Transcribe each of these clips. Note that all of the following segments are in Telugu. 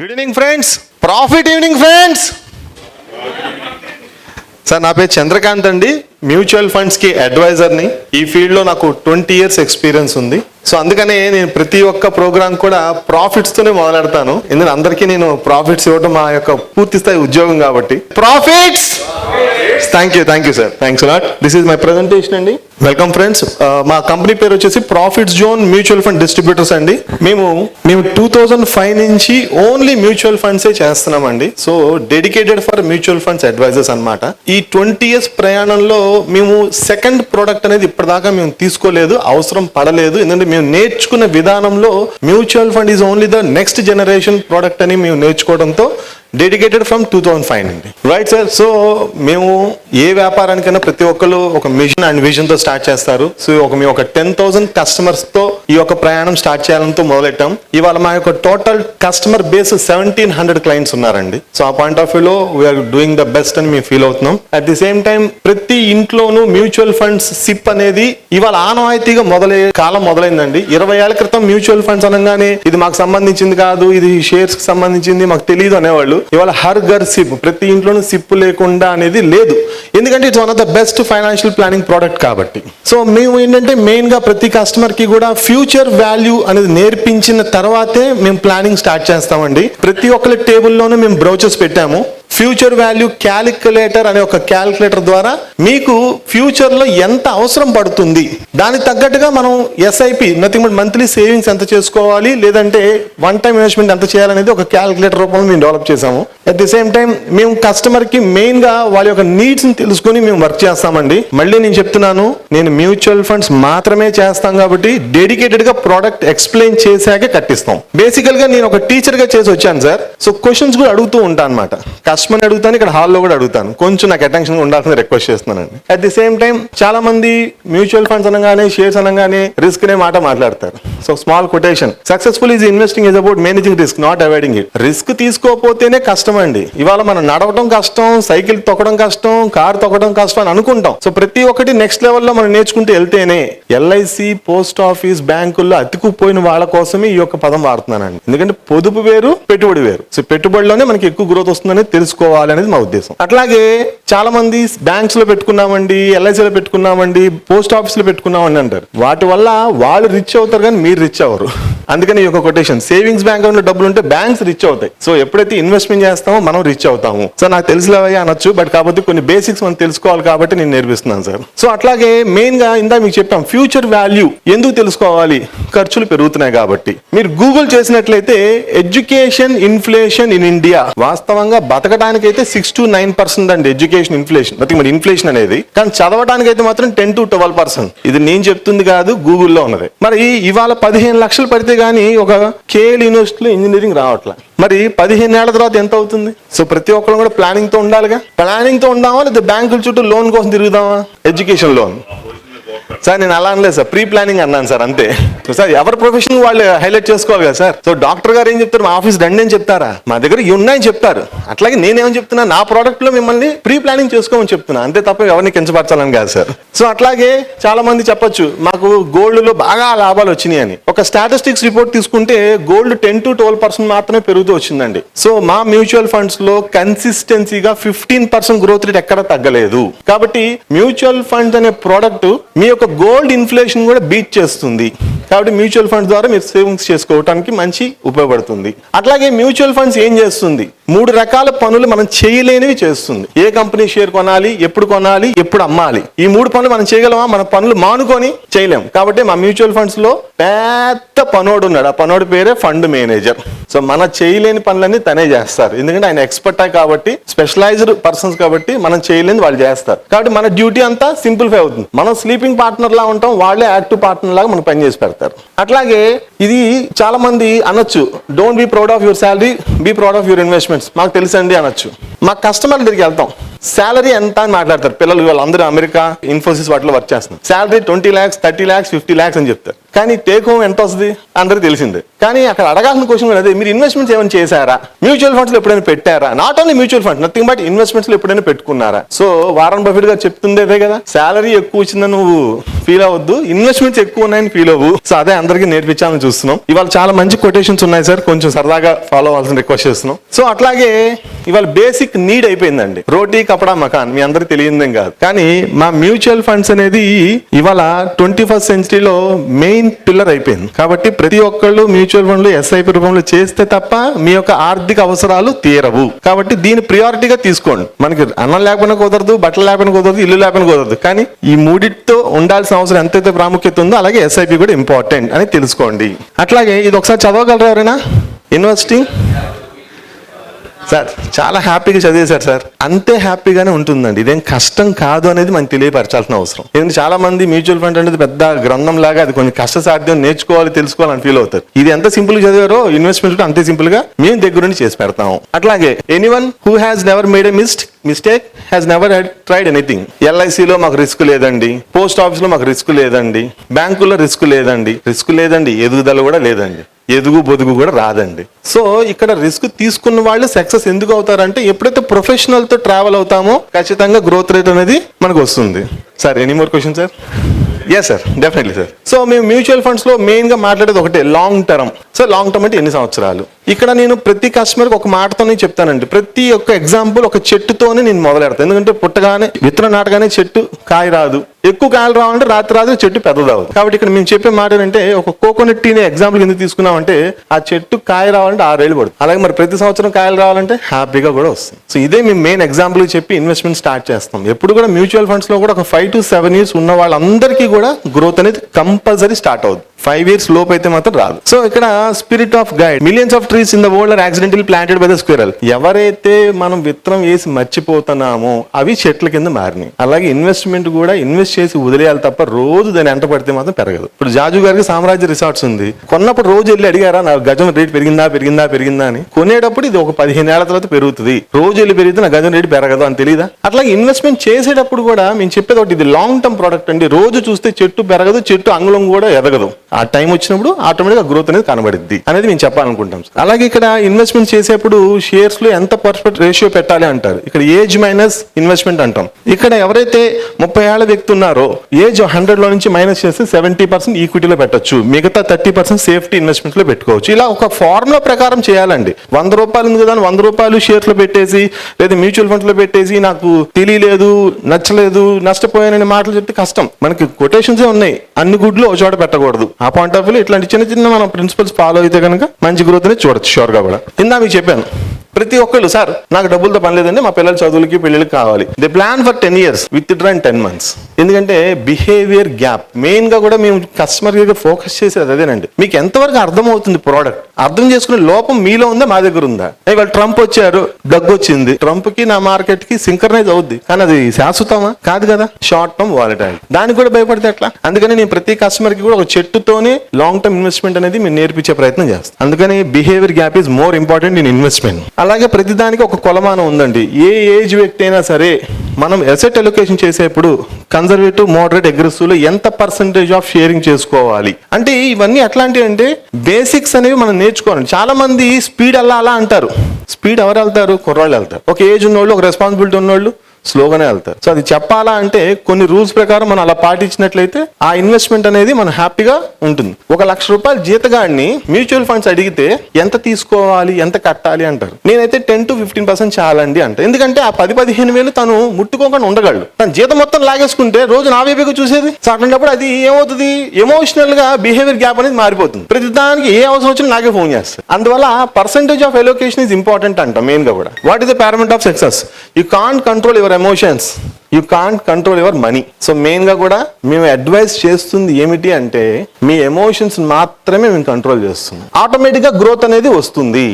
Good evening friends, profit evening friends. Sir నా పేరు చంద్రకాంత్ అండి, మ్యూచువల్ ఫండ్స్కి అడ్వైజర్ని. ఈ ఫీల్డ్లో నాకు 20 years ఎక్స్పీరియన్స్ ఉంది. సో అందుకనే నేను ప్రతి ఒక్క ప్రోగ్రామ్ కూడా ప్రాఫిట్స్తోనే మొదలెడతాను. ఎందుకంటే అందరికీ నేను ప్రాఫిట్స్ ఇవ్వడం మా యొక్క పూర్తి స్థాయి ఉద్యోగం కాబట్టి. Profits! Thank you sir, thanks lot. This is my presentation అండి. Welcome friends. మా కంపెనీ పేరు వచ్చేసి Profits Zone mutual fund distributors అండి. మేము 2005 నుంచి ఓన్లీ మ్యూచువల్ ఫండ్సే చేస్తున్నామండి. So dedicated for mutual funds advisors అన్నమాట. ఈ 20 years ప్రయాణంలో మేము సెకండ్ ప్రోడక్ట్ అనేది ఇప్పటిదాకా మేము తీసుకోలేదు, అవసరం పడలేదు. ఎందుకంటే మేము నేర్చుకున్న విధానంలో mutual fund is only the next generation product అని మేము నేర్చుకోవడంతో డెడికేటెడ్ ఫ్రమ్ 2005 అండి. Right sir. సో మేము ఏ వ్యాపారానికైనా ప్రతి ఒక్కరు ఒక మిషన్ అండ్ విజన్ తో స్టార్ట్ చేస్తారు. సో మేము ఒక 10,000 కస్టమర్స్ తో ఈ యొక్క ప్రయాణం స్టార్ట్ చేయాలంతో మొదలెట్టాం. ఇవాళ మా యొక్క టోటల్ కస్టమర్ బేస్ 1700 క్లయింట్స్ ఉన్నారండి. సో ఆ పాయింట్ ఆఫ్ వ్యూలో వీఆర్ డూయింగ్ ద బెస్ట్ అని మేము ఫీల్ అవుతున్నాం. అట్ ది సేమ్ టైం ప్రతి ఇంట్లోనూ మ్యూచువల్ ఫండ్స్ సిప్ అనేది ఇవాళ ఆనవాయితీగా కాలం మొదలైందండి. 20 ఏళ్ల క్రితం మ్యూచువల్ ఫండ్స్ అనగానే ఇది మాకు సంబంధించింది కాదు, ఇది షేర్స్ కి సంబంధించింది, మాకు తెలియదు అనేవాళ్ళు. ఇవాళ హర్ గర్ సిప్, ప్రతి ఇంట్లోనూ సిప్ లేకుండా అనేది లేదు. ఎందుకంటే it's one of the best financial planning product కాబట్టి. సో మేము ఏంటంటే మెయిన్ గా ప్రతి కస్టమర్ కి కూడా ఫ్యూచర్ వాల్యూ అనేది నేర్పించిన తర్వాతే మేము ప్లానింగ్ స్టార్ట్ చేస్తామండి. ప్రతి ఒక్కరి టేబుల్లోనూ మేము బ్రౌచర్స్ పెట్టాము. ఫ్యూచర్ వాల్యూ క్యాలిక్యులేటర్ అనే ఒక క్యాలిక్యులేటర్ ద్వారా మీకు ఫ్యూచర్ లో ఎంత అవసరం పడుతుంది, దానికి తగ్గట్టుగా మనం SIP nothing but monthly savings ఎంత చేసుకోవాలి, లేదంటే వన్ టైం ఇన్వెస్ట్మెంట్ ఎంత చేయాలనేది ఒక క్యాలిక్యులేటర్ రూపంలో మేము డెవలప్ చేసాము. అట్ ది సేమ్ టైం మేము కస్టమర్ కి మెయిన్ గా వాళ్ళ యొక్క నీడ్స్ ని తెలుసుకుని మేము వర్క్ చేస్తామండి. మళ్ళీ నేను చెప్తున్నాను, నేను మ్యూచువల్ ఫండ్స్ మాత్రమే చేస్తాం కాబట్టి డెడికేటెడ్ గా ప్రోడక్ట్ ఎక్స్ప్లెయిన్ చేశాకే కట్టిస్తాం. బేసికల్ గా నేను ఒక టీచర్ గా చేసి వచ్చాను సార్. సో క్వశ్చన్స్ కూడా అడుగుతూ ఉంటాను అనమాట. కస్టమర్ అడుగుతాను, ఇక్కడ హాల్లో కూడా అడుగుతాను. కొంచెం నాకు అటెన్షన్ ఉండాల్సిన రిక్వెస్ట్ చేస్తున్నానండి. అట్ ది సేమ్ టైం చాలా మంది మ్యూచువల్ ఫండ్స్ అనగానే, షేర్స్ అనగానే రిస్క్ అనే మాట మాట్లాడతారు. So small quotation, successful is investing is about managing risk, not avoiding it. Risk తీసుకోకపోతేనే కష్టం అండి. ఇవాళ మనం నడవడం కష్టం, సైకిల్ తొక్కడం కష్టం, కార్ తొక్కడం కష్టం అని అనుకుంటాం. సో ప్రతి ఒక్కటి నెక్స్ట్ లెవెల్లో మనం నేర్చుకుంటూ వెళ్తేనే. ఎల్ఐసి, పోస్ట్ ఆఫీస్, బ్యాంకుల్లో అతుకుపోయిన వాళ్ళ కోసమే ఈ యొక్క పదం వాడుతున్నానండి. ఎందుకంటే పొదుపు వేరు, పెట్టుబడి వేరు. సో పెట్టుబడిలోనే మనకి ఎక్కువ గ్రోత్ వస్తుందని తెలుసుకోవాలి అనేది మా ఉద్దేశం. అట్లాగే చాలా మంది బ్యాంక్స్ లో పెట్టుకున్నామండి, ఎల్ఐసిలో పెట్టుకున్నామండి, పోస్ట్ ఆఫీస్ లో పెట్టుకున్నామండి అంటారు. వాటి వల్ల వాళ్ళు రిచ్ అవుతారు కానీ మీరు రిచ్ అవ్వరు. అందుకని ఈ యొక్క కొటేషన్, సేవింగ్స్ బ్యాంక్ లో డబ్బులు ఉంటే బ్యాంక్స్ రిచ్ అవుతాయి. సో ఎప్పుడైతే ఇన్వెస్ట్మెంట్ చేస్తామో మనం రిచ్ అవుతాము. సో నాకు తెలిసినవే అనొచ్చు, బట్ కాకపోతే కొన్ని బేసిక్స్ మనం తెలుసుకోవాలి కాబట్టి నేను నేర్పిస్తున్నాను సార్. సో అట్లాగే మెయిన్ గా ఇందా మీకు చెప్పాం, ఫ్యూచర్ వాల్యూ ఎందుకు తెలుసుకోవాలి? ఖర్చులు పెరుగుతున్నాయి కాబట్టి. మీరు గూగుల్ చేసినట్లయితే ఎడ్యుకేషన్ ఇన్ఫ్లేషన్ ఇన్ ఇండియా, వాస్తవంగా బతకడానికైతే 6 to 9% అండి ఎడ్యుకేషన్ ఇన్ఫ్లేషన్. మరి ఇన్ఫ్లేషన్ అనేది, కానీ చదవడానికైతే మాత్రం 10 to 12%. ఇది నేను చెప్తుంది కాదు, గూగుల్లో ఉన్నది. మరి ఇవాళ 15 లక్షలు పడితే గానీ ఒక కేఎల్ యూనివర్సిటీలో ఇంజనీరింగ్ రావట్లే. మరి 15 ఏళ్ల తర్వాత ఎంత అవుతుంది? సో ప్రతి ఒక్కరు కూడా ప్లానింగ్ తో ఉండాలిగా. ప్లానింగ్ తో ఉందామా, లేదా బ్యాంకుల చుట్టూ లోన్ కోసం తిరుగుదామా? ఎడ్యుకేషన్ లోన్ సార్ నేను అలా అనలేదు సార్, ప్రీ ప్లానింగ్ అన్నాను సార్, అంతే. సో సార్ ఎవరి ప్రొఫెషన్ వాళ్ళు హైలైట్ చేసుకోవాలి కదా సార్. సో డాక్టర్ గారు ఏం చెప్తారు, మా ఆఫీస్ రండి అని చెప్తారా? మా దగ్గర ఇవి ఉన్నాయని చెప్తారు. అట్లాగే నేనేమని చెప్తున్నా, నా ప్రోడక్ట్ లో మిమ్మల్ని ప్రీ ప్లానింగ్ చేసుకోమని చెప్తున్నా, అంతే తప్ప ఎవరిని కించపరచాలని కాదు సార్. సో అట్లాగే చాలా మంది చెప్పొచ్చు, మాకు గోల్డ్ లో బాగా లాభాలు వచ్చినాయి అని. ఒక స్టాటిస్టిక్స్ రిపోర్ట్ తీసుకుంటే గోల్డ్ 10 to 12% మాత్రమే పెరుగుతూ వచ్చిందండి. సో మా మ్యూచువల్ ఫండ్స్ లో కన్సిస్టెన్సీగా 15% గ్రోత్ రేట్ ఎక్కడ తగ్గలేదు. కాబట్టి మ్యూచువల్ ఫండ్స్ అనే ప్రోడక్ట్ మీ యొక్క గోల్డ్ ఇన్ఫ్లేషన్ కూడా బీట్ చేస్తుంది. కాబట్టి మ్యూచువల్ ఫండ్స్ ద్వారా మీరు సేవింగ్స్ చేసుకోవడానికి మంచి ఉపయోగపడుతుంది. అట్లాగే మ్యూచువల్ ఫండ్స్ ఏం చేస్తుంది? 3 రకాల పనులు మనం చేయలేనివి చేస్తుంది. ఏ కంపెనీ షేర్ కొనాలి, ఎప్పుడు కొనాలి, ఎప్పుడు అమ్మాలి, ఈ 3 పనులు మనం చేయగలమా? మన పనులు మానుకొని చేయలేం. కాబట్టి మా మ్యూచువల్ ఫండ్స్ లో పెద్ద పనోడు ఉన్నాడు, ఆ పనోడు పేరే ఫండ్ మేనేజర్. సో మన చేయలేని పనులన్నీ తనే చేస్తారు. ఎందుకంటే ఆయన ఎక్స్పర్ట్ కాబట్టి, స్పెషలైజ్డ్ పర్సన్స్ కాబట్టి మనం చేయలేని వాళ్ళు చేస్తారు. కాబట్టి మన డ్యూటీ అంతా సింప్లిఫై అవుతుంది. మనం స్లీపింగ్ పార్ట్నర్ లా ఉంటాం, వాళ్ళే యాక్టివ్ పార్ట్నర్ లాగా మనం పని చేసి పెడతారు. అట్లాగే ఇది చాలా మంది అనొచ్చు, don't be proud of your salary, be proud of your investments. మాకు తెలుసండి అనొచ్చు. మా కస్టమర్ల దగ్గరికి వెళ్తాం, శాలరీ ఎంత అని మాట్లాడతారు పిల్లలు, వాళ్ళందరూ అమెరికా ఇన్ఫోసిస్ వాటిలో వర్క్ చేస్తున్నారు. శాలరీ 20 lakhs, 30 lakhs, 50 lakhs అని చెప్తారు. కానీ టేక్ హోమ్ ఎంత వస్తుంది అందరికి తెలిసిందే. కానీ అక్కడ అడగాల్సిన క్వశ్చన్ కూడా అదే, మీరు ఇన్వెస్ట్మెంట్స్ ఏమైనా చేశారా, మ్యూచువల్ ఫండ్స్ లో ఎప్పుడైనా పెట్టారా, not only mutual funds, nothing but investments లో ఎప్పుడైనా పెట్టుకున్నారా. సో వారన్ బఫెట్ గారు చెప్తుంది అదే కదా, శాలరీ ఎక్కువ వచ్చిందని నువ్వు ఫీల్ అవ్వద్దు, ఇన్వెస్ట్మెంట్స్ ఎక్కువ ఉన్నాయని ఫీల్ అవ్వు. సో అదే అందరికీ నేర్పించాలని చూస్తున్నాం. ఇవాళ చాలా మంచి కొటేషన్స్ ఉన్నాయి సార్, కొంచెం సరదాగా ఫాలో అవ్వాల్సిన రిక్వెస్ట్ చేస్తున్నాం. సో అట్లాగే ఇవాళ బేసిక్ నీడ్ అయిపోయిందండి, రోటీ కపడా మకాన్, మీ అందరికి తెలియదేం కాదు. కానీ మా మ్యూచువల్ ఫండ్స్ అనేది ఇవాళ 21st centuryలో మెయిన్ పిల్లర్ అయిపోయింది. కాబట్టి ప్రతి ఒక్కళ్ళు మ్యూచువల్ ఫండ్లు ఎస్ఐపి రూపంలో చేస్తే తప్ప మీ యొక్క ఆర్థిక అవసరాలు తీరవు. కాబట్టి దీని ప్రియారిటీగా తీసుకోండి. మనకి అన్నం లేకపోయినా కుదరదు, బట్టలు లేకపోయినా కుదరదు, ఇల్లు లేకపోయినా కుదరదు. కానీ ఈ మూడిటితో ఉండాల్సిన అవసరం ఎంతైతే ప్రాముఖ్యత ఉందో అలాగే ఎస్ఐపి కూడా ఇంపార్టెంట్ అని తెలుసుకోండి. అట్లాగే ఇది ఒకసారి చదవగలరా ఎవరైనా? ఇన్వెస్టింగ్ సార్ చాలా హ్యాపీగా చదివేశారు సార్, అంతే హ్యాపీగానే ఉంటుందండి, ఇదేం కష్టం కాదు అనేది మనకి తెలియపరచాల్సిన అవసరం. ఎందుకంటే చాలా మంది మ్యూచువల్ ఫండ్ అనేది పెద్ద గ్రంథం లాగా, అది కొంచెం కష్టసాధ్యం, నేర్చుకోవాలి తెలుసుకోవాలని ఫీల్ అవుతారు. ఇది ఎంత సింపుల్ గా చదివారో ఇన్వెస్ట్మెంట్ కూడా అంతే సింపుల్ గా మేము దగ్గరుండి చేసి పెడతాం. అట్లాగే anyone who has never made a mistake has never tried anything. ఎల్ఐసిలో మాకు రిస్క్ లేదండి, పోస్ట్ ఆఫీస్ లో మాకు రిస్క్ లేదండి, బ్యాంకుల్లో రిస్క్ లేదండి, ఎదుగుదల కూడా లేదండి, ఎదుగు బొదుగు కూడా రాదండి. సో ఇక్కడ రిస్క్ తీసుకున్న వాళ్ళు సక్సెస్ ఎందుకు అవుతారంటే ఎప్పుడైతే ప్రొఫెషనల్ తో ట్రావెల్ అవుతామో ఖచ్చితంగా గ్రోత్ రేట్ అనేది మనకు వస్తుంది. Sir any more question sir? Yes sir, definitely sir. So మేము మ్యూచువల్ ఫండ్స్ లో మెయిన్ గా మాట్లాడేది ఒకటే, long term. So long term అంటే ఎన్ని సంవత్సరాలు? ఇక్కడ నేను ప్రతి కస్టమర్కి ఒక మాటతోనే చెప్తానండి. ప్రతి ఒక్క ఎగ్జాంపుల్ ఒక చెట్టుతోనే నేను మొదలెడతాను. ఎందుకంటే పుట్టగానే విత్తనం నాటగానే చెట్టు కాయ రాదు, ఎక్కువ కాయలు రావాలంటే రాత్రి చెట్టు పెద్దదవు. కాబట్టి ఇక్కడ మేము చెప్పే మాట ఏంటంటే, ఒక కోకోనట్ టీని ఎగ్జాంపుల్ ఎందుకు తీసుకున్నామంటే ఆ చెట్టు కాయ రావాలంటే 6 ఏళ్ళు పడుతుంది. అలాగే మరి ప్రతి సంవత్సరం కాయలు రావాలంటే హ్యాపీగా కూడా వస్తుంది. సో ఇదే మేము మెయిన్ ఎగ్జాంపుల్ చెప్పి ఇన్వెస్ట్మెంట్ స్టార్ట్ చేస్తాం. ఎప్పుడు కూడా మ్యూచువల్ ఫండ్స్ లో కూడా ఒక 5 to 7 years ఉన్న వాళ్ళందరికీ కూడా గ్రోత్ అనేది కంపల్సరీ స్టార్ట్ అవుతుంది. 5 years లోపు అయితే మాత్రం రాదు. సో ఇక్కడ spirit of guide, millions of trees in the world are accidentally planted by the squirrel. ఎవరైతే మనం విత్తనం వేసి మర్చిపోతున్నామో అవి చెట్ల కింద మారినాయి. అలాగే ఇన్వెస్ట్మెంట్ కూడా ఇన్వెస్ట్ చేసి వదిలేయాలి తప్ప రోజు దాన్ని ఎంట పడితే మాత్రం పెరగదు. ఇప్పుడు జాజు గారికి సామ్రాజ్య రిసార్ట్స్ ఉంది, కొన్నప్పుడు రోజు వెళ్ళి అడిగారా నా గజం రేట్ పెరిగిందా అని. కొనేటప్పుడు ఇది ఒక 15 ఏళ్ల తర్వాత పెరుగుతుంది, రోజు వెళ్ళి పెరిగితే నా గజం రేటు పెరగదు అని తెలియదా? అట్లాగే ఇన్వెస్ట్మెంట్ చేసేటప్పుడు కూడా మేము చెప్పేది ఒకటి, ఇది లాంగ్ టర్మ్ ప్రోడక్ట్ అండి. రోజు చూస్తే చెట్టు పెరగదు, చెట్టు అంగుళం కూడా ఎదగదు. ఆ టైం వచ్చినప్పుడు ఆటోమేటిక్ గ్రోత్ అనేది కనబడిద్ది అనేది మేము చెప్పాలనుకుంటాం. అలాగే ఇక్కడ ఇన్వెస్ట్మెంట్ చేసేప్పుడు షేర్స్ లో ఎంత పర్ఫెక్ట్ రేషియో పెట్టాలి అంటారు. ఇక్కడ ఏజ్ మైనస్ ఇన్వెస్ట్మెంట్ అంటాం. ఇక్కడ ఎవరైతే 30 ఏళ్ల వ్యక్తి ఉన్నారో ఏజ్ 100 లో నుంచి మైనస్ చేస్తే 70% ఈక్విటీలో పెట్టొచ్చు, మిగతా 30% సేఫ్టీ ఇన్వెస్ట్మెంట్ లో పెట్టుకోవచ్చు. ఇలా ఒక ఫార్ములా ప్రకారం చేయాలండి. 100 రూపాయలు ఉంది కదా, 100 రూపాయలు షేర్స్ లో పెట్టేసి లేదా మ్యూచువల్ ఫండ్స్ లో పెట్టేసి నాకు తెలియలేదు, నచ్చలేదు, నష్టపోయానని మాటలు చెప్తే కష్టం. మనకి కొటేషన్స్ ఉన్నాయి, అన్ని గుడ్లు ఒక చోట పెట్టకూడదు. ఆ పాయింట్ ఆఫ్ వ్యూ ఇట్లాంటి చిన్న మనం ప్రిన్సిపల్స్ ఫాలో అయితే కనుక మంచి గ్రోత్ అనేది చూడొచ్చు షూర్ గా కూడా. మీకు చెప్పాను ప్రతి ఒక్కళ్ళు, సార్ నాకు డబ్బులతో పని లేదండి, మా పిల్లల చదువులకి పెళ్లికి కావాలి. They plan for 10 years, with draw in 10 months. ఎందుకంటే బిహేవియర్ గ్యాప్ మెయిన్ గా కూడా మేము కస్టమర్ దగ్గర ఫోకస్ చేసేది అదేనండి. మీకు ఎంతవరకు అర్థమవుతుంది ప్రోడక్ట్, అర్థం చేసుకునే లోపం మీలో ఉందా మా దగ్గర ఉందా? ఇవాళ ట్రంప్ వచ్చారు, దగ్గు వచ్చింది, ట్రంప్ కి నా మార్కెట్ కి సింక్రనైజ్ అవుద్ది, కానీ అది శాశ్వతమా? కాదు కదా, షార్ట్ టర్మ్ వాలటైల్. దానికి కూడా భయపడితే ఎట్లా? అందుకని నేను ప్రతి కస్టమర్ కి కూడా ఒక చెట్టుతోనే లాంగ్ టర్మ్ ఇన్వెస్ట్మెంట్ అనేది మేము నేర్పించే ప్రయత్నం చేస్తాం. అందుకని behaviour gap is more important in investment. అలాగే ప్రతిదానికి ఒక కొలమానం ఉందండి. ఏ ఏజ్ వ్యక్తి అయినా సరే మనం అసెట్ అలొకేషన్ చేసేప్పుడు కన్జర్వేటివ్, మోడరేట్, అగ్రెసివ్ లో ఎంత పర్సెంటేజ్ ఆఫ్ షేరింగ్ చేసుకోవాలి అంటే ఇవన్నీ ఎట్లాంటివి అంటే బేసిక్స్ అనేవి మనం నేర్చుకోవాలి. చాలా మంది స్పీడ్ అలా అంటారు. స్పీడ్ ఎవరు వెళ్తారు? కుర్రాళ్ళు వెళ్తారు. ఒక ఏజ్ ఉన్నోళ్ళు, ఒక రెస్పాన్సిబిలిటీ ఉన్నోళ్ళు స్లోగానే వెళ్తారు. సో అది చెప్పాలా అంటే కొన్ని రూల్స్ ప్రకారం మనం అలా పాటించినట్లయితే ఆ ఇన్వెస్ట్మెంట్ అనేది మనం హ్యాపీగా ఉంటుంది. 1 లక్ష రూపాయలు జీతగాడిని మ్యూచువల్ ఫండ్స్ అడిగితే ఎంత తీసుకోవాలి, ఎంత కట్టాలి అంటారు. నేనైతే 10 to 15% చాలండి అంట. ఎందుకంటే ఆ 10-15 వేలు తను ముట్టుకోకుండా ఉండగలడు. తన జీతం మొత్తం లాగేసుకుంటే రోజు నా వైపుగా చూసేది. సో అట్లాంటప్పుడు అది ఏమవుతుంది, ఎమోషనల్ గా బిహేవియర్ గ్యాప్ అనేది మారిపోతుంది. ప్రతి దానికి ఏ అవసరం వచ్చినా నాకే ఫోన్ చేస్తారు. అందువల్ల percentage of allocation is important అంట. మెయిన్ గా కూడా what is the parameter of success? You can't control your emotions, you can't control your money. So main గా కూడా మేము అడ్వైస్ చేస్తుంది ఏమిటి అంటే మీ ఎమోషన్స్ మాత్రమే మేము కంట్రోల్ చేస్తున్నాం. ఆటోమేటిక్ గా గ్రోత్ అనేది వస్తుంది.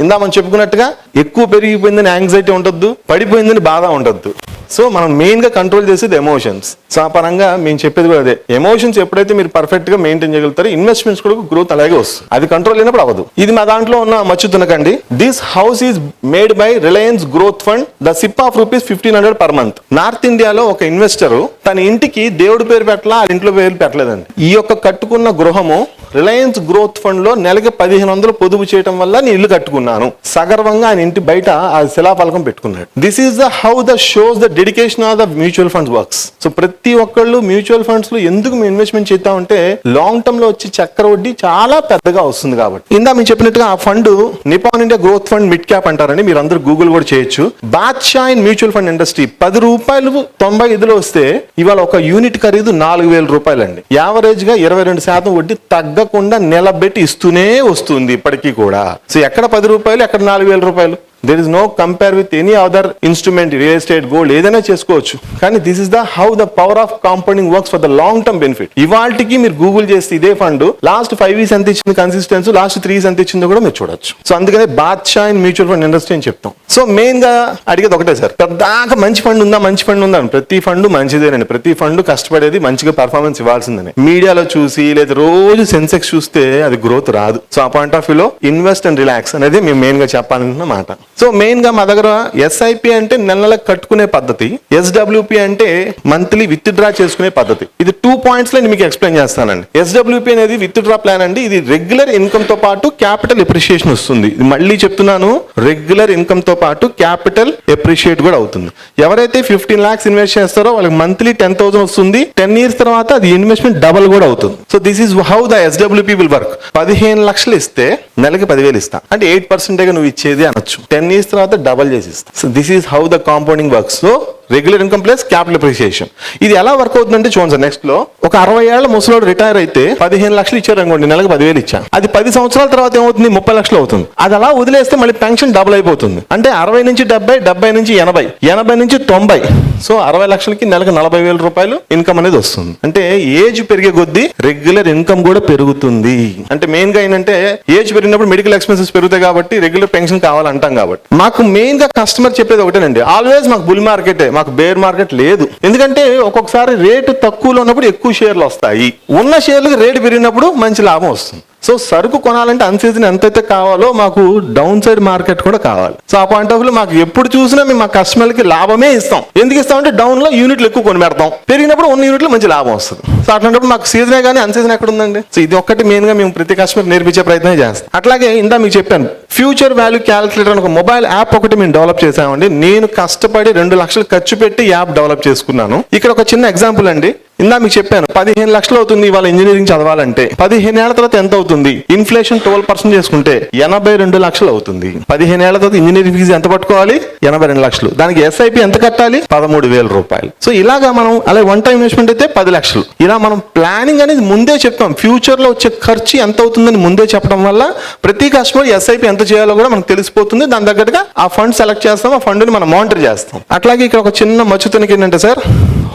ఇందా మనం చెప్పుకున్నట్టుగా ఎక్కువ పెరిగిపోయిందని యాంగ్జైటీ ఉండొద్దు, పడిపోయిందని బాధ ఉండొద్దు. సో మనం మెయిన్ గా కంట్రోల్ చేసేది ఎమోషన్స్. సో ఆ పరంగా మేము చెప్పేది కూడా అదే, ఎమోషన్స్ ఎప్పుడైతే మీరు పర్ఫెక్ట్ గా మెయింటైన్ చేయగలుగుతారో ఇన్వెస్ట్మెంట్స్ కూడా గ్రోత్ అలాగే వస్తుంది. అది కంట్రోల్ అయినప్పుడు అవ్వదు. ఇది మా దాంట్లో ఉన్న మచ్చు తునకండి. This house is made by Reliance growth fund. The SIP of ₹1500 per month. North ఇండియాలో ఒక ఇన్వెస్టర్ తన ఇంటికి దేవుడి పేరు పెట్టలా, ఆ ఇంట్లో పేరు పెట్టలేదండి. ఈ యొక్క కట్టుకున్న గృహము రిలయన్స్ గ్రోత్ ఫండ్ లో నెలకి 1500 పొదుపు చేయడం వల్ల నేను ఇల్లు కట్టుకున్నాను. సగర్వంగా ఆయన ఇంటి బయట ఆ శిలాఫలకం పెట్టుకున్నాడు. This is the how the shows the dedication of the mutual funds works. So ప్రతి ఒక్కళ్ళు మ్యూచువల్ ఫండ్స్ లో ఎందుకు మేము ఇన్వెస్ట్మెంట్ చేద్దామంటే లాంగ్ టర్మ్ లో వచ్చి చక్ర వడ్డీ చాలా పెద్దగా వస్తుంది కాబట్టి. ఇందా మేము చెప్పినట్టుగా ఆ fund Nippon India growth fund mid cap అంటారండి. మీరు అందరూ గూగుల్ కూడా చేయొచ్చు. బాద్షా ఇన్ మ్యూచువల్ ఫండ్ ఇండస్ట్రీ ₹10.95 వస్తే ఇవాళ ఒక యూనిట్ ఖరీదు ₹4000 అండి. యావరేజ్ గా 22% వడ్డీ తగ్గకుండా నిలబెట్టి ఇస్తూనే వస్తుంది ఇప్పటికీ కూడా. సో ఎక్కడ ₹10 ఎక్కడ ₹4000. there is no compare with any other instrument, real estate, gold, ఏదైనా చేసుకోవచ్చు. కానీ this is the how the power of compounding works for the long term benefit. ఇవాళకి మీరు గూగుల్ చేస్తే ఇదే ఫండ్ లాస్ట్ 5 years ఎంత ఇచ్చింది కన్సిస్టెన్సీ, లాస్ట్ 3 years ఎంత ఇచ్చిందో కూడా మీరు చూడొచ్చు. సో అందుకనే బాద్షా ఇన్ మ్యూచువల్ ఫండ్ ఇండస్ట్రీ అని చెప్తాం. సో మెయిన్ గా అడిగేది ఒకటే సార్, పెద్దాక మంచి ఫండ్ ఉందా, మంచి ఫండ్ ఉందా. ప్రతి ఫండ్ మంచిదేనండి. ప్రతి ఫండ్ కష్టపడేది మంచిగా పర్ఫార్మెన్స్ ఇవ్వాల్సిందని. మీడియాలో చూసి లేదా రోజు సెన్సెక్స్ చూస్తే అది గ్రోత్ రాదు. సో ఆ పాయింట్ ఆఫ్ వ్యూలో ఇన్వెస్ట్ అండ్ రిలాక్స్ అనేది మేము మెయిన్ గా చెప్పాలనుకున్న మాట. సో మెయిన్ గా మా దగ్గర ఎస్ఐపి అంటే నెలలకు కట్టుకునే పద్ధతి, ఎస్డబ్ల్యూపి అంటే మంత్లీ విత్ డ్రా చేసుకునే పద్ధతి. ఇది 2 points లో మీకు ఎక్స్ప్లెయిన్ చేస్తానండి. ఎస్డబ్ల్యూపి అనేది విత్ డ్రా ప్లాన్ అండి. ఇది రెగ్యులర్ ఇన్కమ్ తో పాటు క్యాపిటల్ ఎప్రిషియేషన్ వస్తుంది. మళ్ళీ చెప్తున్నాను, రెగ్యులర్ ఇన్కమ్ తో పాటు క్యాపిటల్ ఎప్రిషియేట్ కూడా అవుతుంది. ఎవరైతే 15 lakhs ఇన్వెస్ట్ చేస్తారో వాళ్ళకి మంత్లీ 10,000 వస్తుంది. 10 years తర్వాత అది ఇన్వెస్ట్మెంట్ డబల్ కూడా అవుతుంది. So this is how the SWP will work. 15 lakhs ఇస్తే నెలకి 10,000 ఇస్తా అంటే 8% నువ్వు ఇచ్చేది అనొచ్చు. 10 years తర్వాత డబల్ చేసి ఇస్తా. So this is how the compounding works. So regular income plus capital appreciation. ఇది ఎలా వర్క్ అవుతుందంటే చూడండి సార్. నెక్స్ట్ లో ఒక 60 ఏళ్ల ముసలోడు రిటైర్ అయితే 15 lakhs ఇచ్చారు అనుకోండి, నెలకు 10,000 ఇచ్చా. అది 10 సంవత్సరాల తర్వాత ఏమవుతుంది, 30 lakhs అవుతుంది. అది అలా వదిలేస్తే మళ్ళీ పెన్షన్ డబుల్ అయిపోతుంది. అంటే 60 నుంచి 70, 70 నుంచి 80, 80 నుంచి 90. సో 60 లక్షలకి నెలకు ₹40,000 ఇన్కమ్ అనేది వస్తుంది. అంటే ఏజ్ పెరిగే కొద్దీ రెగ్యులర్ ఇన్కమ్ కూడా పెరుగుతుంది. అంటే మెయిన్ గా ఏంటంటే ఏజ్ పెరిగినప్పుడు మెడికల్ ఎక్స్పెన్సెస్ పెరుగుతాయి కాబట్టి రెగ్యులర్ పెన్షన్ కావాలంటాం కాబట్టి. మాకు మెయిన్ గా కస్టమర్ చెప్పేది ఒకటేనండి, ఆల్వేస్ మాకు బుల్ మార్కెటే, మాకు బేర్ మార్కెట్ లేదు. ఎందుకంటే ఒక్కొక్కసారి రేటు తక్కువలో ఉన్నప్పుడు ఎక్కువ షేర్లు వస్తాయి, ఉన్న షేర్లకు రేటు పెరిగినప్పుడు మంచి లాభం వస్తుంది. సో సరుకు కొనాలంటే అన్సీజన్ ఎంతైతే కావాలో మాకు డౌన్ సైడ్ మార్కెట్ కూడా కావాలి. సో ఆ పాయింట్ ఆఫ్ వ్యూ మాకు ఎప్పుడు చూసినా మేము మా కస్టమర్లకి లాభమే ఇస్తాం. ఎందుకు ఇస్తామంటే డౌన్ లో యూనిట్లు ఎక్కువ కొని పెడతాం, పెరిగినప్పుడు ఉన్న యూనిట్లు మంచి లాభం వస్తుంది. సో అట్లాంటప్పుడు మాకు సీజనే కానీ అన్సీజన్ ఎక్కడ ఉందండి. సో ఇది ఒక్కటి మెయిన్ గా మేము ప్రతి కస్టమర్ నేర్పించే ప్రయత్నం చేస్తాం. అట్లాగే ఇందా మీకు చెప్పాను, ఫ్యూచర్ వాల్యూ క్యాలిక్యులేటర్ అని ఒక మొబైల్ యాప్ ఒకటి మేము డెవలప్ చేసామండి. నేను కష్టపడి 2 లక్షలు ఖర్చు పెట్టి యాప్ డెవలప్ చేసుకున్నాను. ఇక్కడ ఒక చిన్న ఎగ్జాంపుల్ అండి. ఇందా మీకు చెప్పాను 15 లక్షలు అవుతుంది ఇవాళ ఇంజనీరింగ్ చదవాలంటే. 15 ఏళ్ల తర్వాత ఎంత అవుతుంది, ఇన్ఫ్లేషన్ 12% చేసుకుంటే 82 లక్షలు అవుతుంది. 15 ఏళ్ల తర్వాత ఇంజనీరింగ్ ఫీజు ఎంత పట్టుకోవాలి, 82 లక్షలు. దానికి ఎస్ఐపి ఎంత కట్టాలి, ₹13,000. సో ఇలాగా మనం అలా వన్ టైం ఇన్వెస్ట్మెంట్ అయితే 10 లక్షలు. ఇలా మనం ప్లానింగ్ అనేది ముందే చెప్తాం. ఫ్యూచర్ లో వచ్చే ఖర్చు ఎంత అవుతుందని ముందే చెప్పడం వల్ల ప్రతి కస్టమర్ ఎస్ఐపి ఎంత చేయాలో కూడా మనకు తెలిసిపోతుంది. దాని తగ్గట్టుగా ఆ ఫండ్ సెలెక్ట్ చేస్తాం, ఆ ఫండ్ ని మనం మానిటర్ చేస్తాం. అట్లాగే ఇక్కడ ఒక చిన్న మచ్చుతనికి ఏంటంటే sir,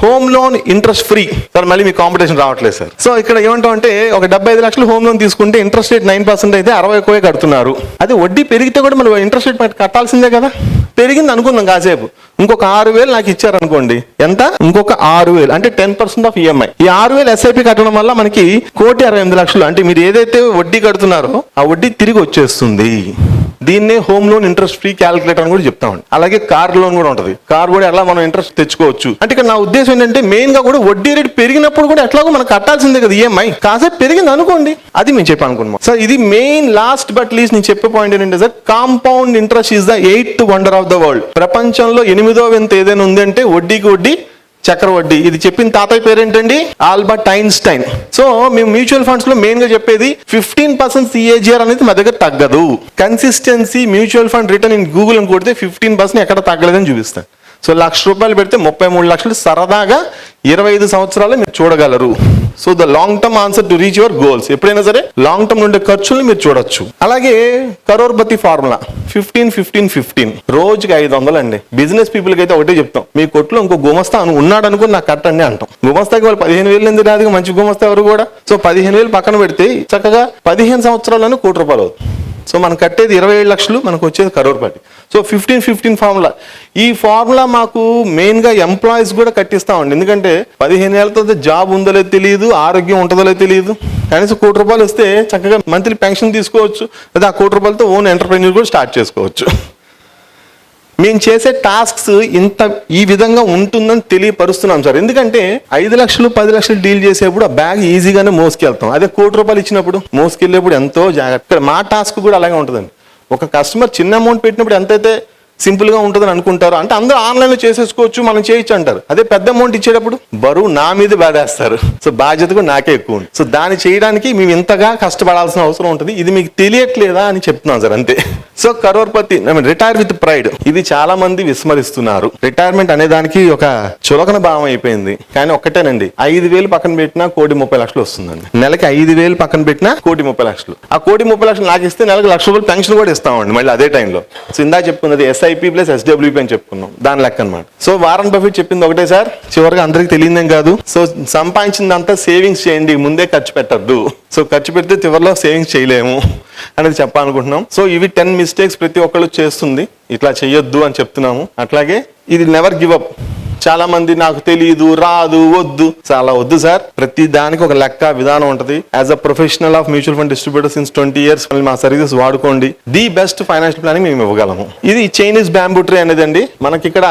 home loan interest free. Sir మళ్ళీ మీ కాంపిటీషన్ రావట్లేదు సార్. సో ఇక్కడ ఏమంటాం అంటే ఒక 75 లక్షలు హోమ్ లోన్ తీసుకుంటే ఇంట్రెస్ట్ రేట్ 9% అయితే 60 కడుతున్నారు. అదే వడ్డీ పెరిగితే కూడా మనం ఇంట్రెస్ట్ రేట్ కట్టాల్సిందే కదా. పెరిగింది అనుకుందాం కాసేపు, ఇంకొక 6,000 నాకు ఇచ్చారు అనుకోండి, ఎంత, ఇంకొక 6,000 అంటే 10% ఆఫ్ ఈఎంఐ. ఈ 6,000 ఎస్ఐపి కట్టడం వల్ల మనకి 1,68,00,000 అంటే మీరు ఏదైతే వడ్డీ కడుతున్నారో ఆ వడ్డీ తిరిగి వచ్చేస్తుంది. దీన్నే home loan interest free calculator అని కూడా చెప్తామండి. అలాగే కార్ లోన్ కూడా ఉంటుంది. కార్ కూడా ఎలా మనం ఇంట్రెస్ట్ తెచ్చుకోవచ్చు అంటే ఇక్కడ నా ఉద్దేశం ఏంటంటే మెయిన్ గా కూడా వడ్డీ రేట్ పెరిగినప్పుడు కూడా ఎట్లాగో మనం కట్టాల్సిందే కదా ఈఎంఐ. కాసేపు పెరిగింది అనుకోండి, అది మేము చెప్పాలనుకున్నాం సార్. ఇది మెయిన్ లాస్ట్ బట్ లీస్ట్ నేను చెప్పే పాయింట్ ఏంటంటే sir, compound interest is the 8th wonder of the world. ప్రపంచంలో 8వ వింత ఏదైనా ఉందంటే వడ్డీకి వడ్డీ, చక్రవడ్డీ. ఇది చెప్పిన తాతయ్య పేరేంటండి, ఆల్బర్ట్ ఐన్స్టైన్. సో మేము మ్యూచువల్ ఫండ్స్ లో మెయిన్ గా చెప్పేది 15% CAGR అనేది మా దగ్గర తగ్గదు. Consistency mutual fund return in Google అని కొడితే 15% ఎక్కడ తగ్గలేదని చూపిస్తాను. సో ₹1,00,000 పెడితే 33 లక్షలు సరదాగా 25 సంవత్సరాలు మీరు చూడగలరు. So the long term answer to reach your goals. ఎప్పుడైనా సరే లాంగ్ టర్మ్ ఉండే ఖర్చులు మీరు చూడొచ్చు. అలాగే కరోర్పతి ఫార్ములా 15-15-15 రోజుకి 500 అండి. బిజినెస్ పీపుల్కి అయితే ఒకటే చెప్తాం, మీ కొట్లో ఇంకో గుమస్తా ఉన్నాడు అనుకుని నాకు కట్టండి అంటాం. గుమస్తాకి వాళ్ళు 15,000 ఎందుకు రాదు, మంచి గుమస్తా ఎవరు కూడా. సో 15,000 పక్కన పెడితే చక్కగా 15 సంవత్సరాలను ₹1,00,000 అవుతుంది. సో మనం కట్టేది 27 లక్షలు, మనకు వచ్చేది కరోర్పతి. So 15-15 formula. ఈ ఫార్ములా మాకు మెయిన్గా ఎంప్లాయీస్ కూడా కట్టిస్తామండి. ఎందుకంటే 15 ఏళ్ళ తర్వాత జాబ్ ఉందో లేదో తెలియదు, ఆరోగ్యం ఉంటుందో లేదో తెలియదు. కనీసం ₹1,00,00,000 వస్తే చక్కగా మంత్లీ పెన్షన్ తీసుకోవచ్చు, లేదా ఆ ₹1,00,00,000తో ఓన్ ఎంటర్ప్రెన్యూర్ కూడా స్టార్ట్ చేసుకోవచ్చు. మేము చేసే టాస్క్స్ ఈ విధంగా ఉంటుందని తెలియపరుస్తున్నాం సార్. ఎందుకంటే 5 లక్షలు 10 లక్షలు డీల్ చేసేప్పుడు ఆ బ్యాగ్ ఈజీగానే మోసుకెళ్తాం. అదే ₹1,00,00,000 ఇచ్చినప్పుడు మోసుకెళ్ళేప్పుడు ఎంతో జాగ్రత్త. మా టాస్క్ కూడా అలాగే ఉంటుందండి. ఒక కస్టమర్ చిన్న అమౌంట్ పెట్టినప్పుడు ఎంతైతే సింపుల్గా ఉంటుందని అనుకుంటారు, అంటే అందరూ ఆన్లైన్లో చేసేసుకోవచ్చు, మనం చేయొచ్చు అంటారు. అదే పెద్ద అమౌంట్ ఇచ్చేటప్పుడు బరువు నా మీద బాధేస్తారు. సో బాధ్యత కూడా నాకే ఎక్కువ ఉంది. సో దాన్ని చేయడానికి మేము ఇంతగా కష్టపడాల్సిన అవసరం ఉంటుంది. ఇది మీకు తెలియట్లేదా అని చెప్తున్నాం సార్, అంతే. So crorepati retire with pride, ఇది చాలా మంది విస్మరిస్తున్నారు. రిటైర్మెంట్ అనే దానికి ఒక చులకన భావం అయిపోయింది. కానీ ఒక్కటేనండి, 5,000 పక్కన పెట్టినా ₹1,30,00,000 వస్తుందండి. నెలకి 5,000 పక్కన పెట్టినా ₹1,30,00,000. ఆ ₹1,30,00,000 నాకు ఇస్తే నెలకు ₹1,00,000 పెన్షన్ కూడా ఇస్తామండి మళ్ళీ అదే టైంలో. సో ఇందా చెప్పుకున్నది SIP ప్లస్ SWP అని చెప్పుకున్నాం, దాని లెక్క అనమాట. సో వారన్ బఫెట్ చెప్పింది ఒకటే సార్, చివరిగా అందరికి తెలియదేం కాదు. సో సంపాదించిందంతా సేవింగ్స్ చేయండి, ముందే ఖర్చు పెట్టద్దు. సో ఖర్చు పెడితే చివరిలో సేవింగ్స్ చేయలేము అనేది చెప్పాలనుకుంటున్నాం. సో ఇవి 10 మిస్టేక్స్ ప్రతి ఒక్కళ్ళు చేస్తుంది, ఇట్లా చెయ్యొద్దు అని చెప్తున్నాము. అట్లాగే ఇది నెవర్ గివ్ అప్. చాలా మంది నాకు తెలియదు, రాదు, వద్దు, చాలా వద్దు సార్. ప్రతి దానికి ఒక లెక్క విధానం ఉంటుంది. As a professional of mutual fund distributor since 20 years మా సర్వీసెస్ వాడుకోండి. ది బెస్ట్ ఫైనాన్షియల్ ప్లానింగ్ మేము ఇవ్వగలము. ఇది చైనీస్ బ్యాంబూ ట్రీ అనేది అండి. మనకి ఇక్కడ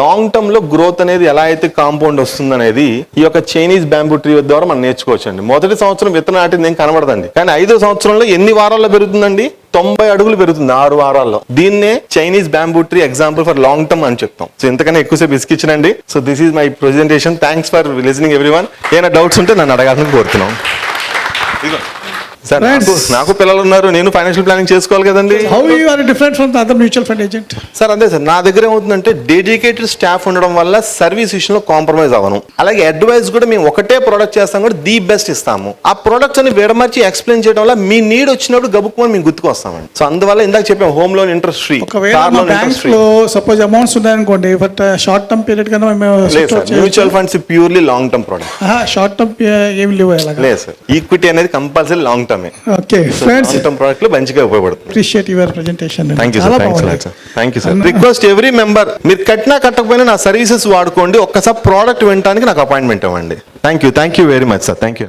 లాంగ్ టర్మ్ లో గ్రోత్ అనేది ఎలా అయితే కాంపౌండ్ వస్తుంది అనేది ఈ యొక్క చైనీస్ బ్యాంబూ ట్రీ ద్వారా మనం నేర్చుకోవచ్చు అండి. మొదటి సంవత్సరం విత్తనం నాటింది ఏం కనబడదండి, కానీ 5వ సంవత్సరంలో ఎన్ని వారాల్లో పెరుగుతుందండి? 90 అడుగులు పెరుగుతుంది 6 వారాల్లో. దీన్నే Chinese bamboo tree example for long term అని చెప్తాం. సో ఇంతకన్నా ఎక్కువసేపు ఇసుకిచ్చినండి. So this is my presentation. Thanks for listening everyone. ఏమైనా డౌట్స్ ఉంటే నన్ను అడగాలని కోరుతున్నాం. సార్ నాకు పిల్లలు ఉన్నారు, నేను ఫైనాన్షియల్ ప్లానింగ్ చేసుకోవాలి కదండి. How you are different from the other mutual fund agent? Sir అంతే సార్, నా దగ్గర ఏమవుతుందంటే డెడికేటెడ్ స్టాఫ్ ఉండడం వల్ల సర్వీస్ విషయంలో కాంప్రమైజ్ అవ్వను. అలాగే అడ్వైస్ కూడా మేము ఒకటే ప్రోడక్ట్ చేస్తాం కూడా ది బెస్ట్ ఇస్తాము. ఆ ప్రొడక్ట్స్ అని విడమర్చి ఎక్స్ప్లెయిన్ చేయడం వల్ల మీ నీడ్ వచ్చినప్పుడు గబుక్కుని మేము గుర్తుకు వస్తామండి. సో అందువల్ల ఇందాక చెప్పాం home loan interest free, car loan interest free. Suppose amounts ఉన్నాయనుకోండి, బట్ షార్ట్ టర్మ్ పీరియడ్ కన్నా mutual funds purely long term product. Short term ఏమి లేవు లేదు సార్. ఈక్విటీ అనేది compulsory long term. Okay friends, product లో మంచిగా ఉపయోగపడుతుంది. Appreciate your presentation. Thank you sir. Thank you sir. Request every member, మీరు కట్టినా కట్టకపోయినా నా సర్వీసెస్ వాడుకోండి. ఒక్కసారి ప్రోడక్ట్ వినడానికి నాకు అపాయింట్మెంట్ ఇవ్వండి. Thank you very much sir. Thank you.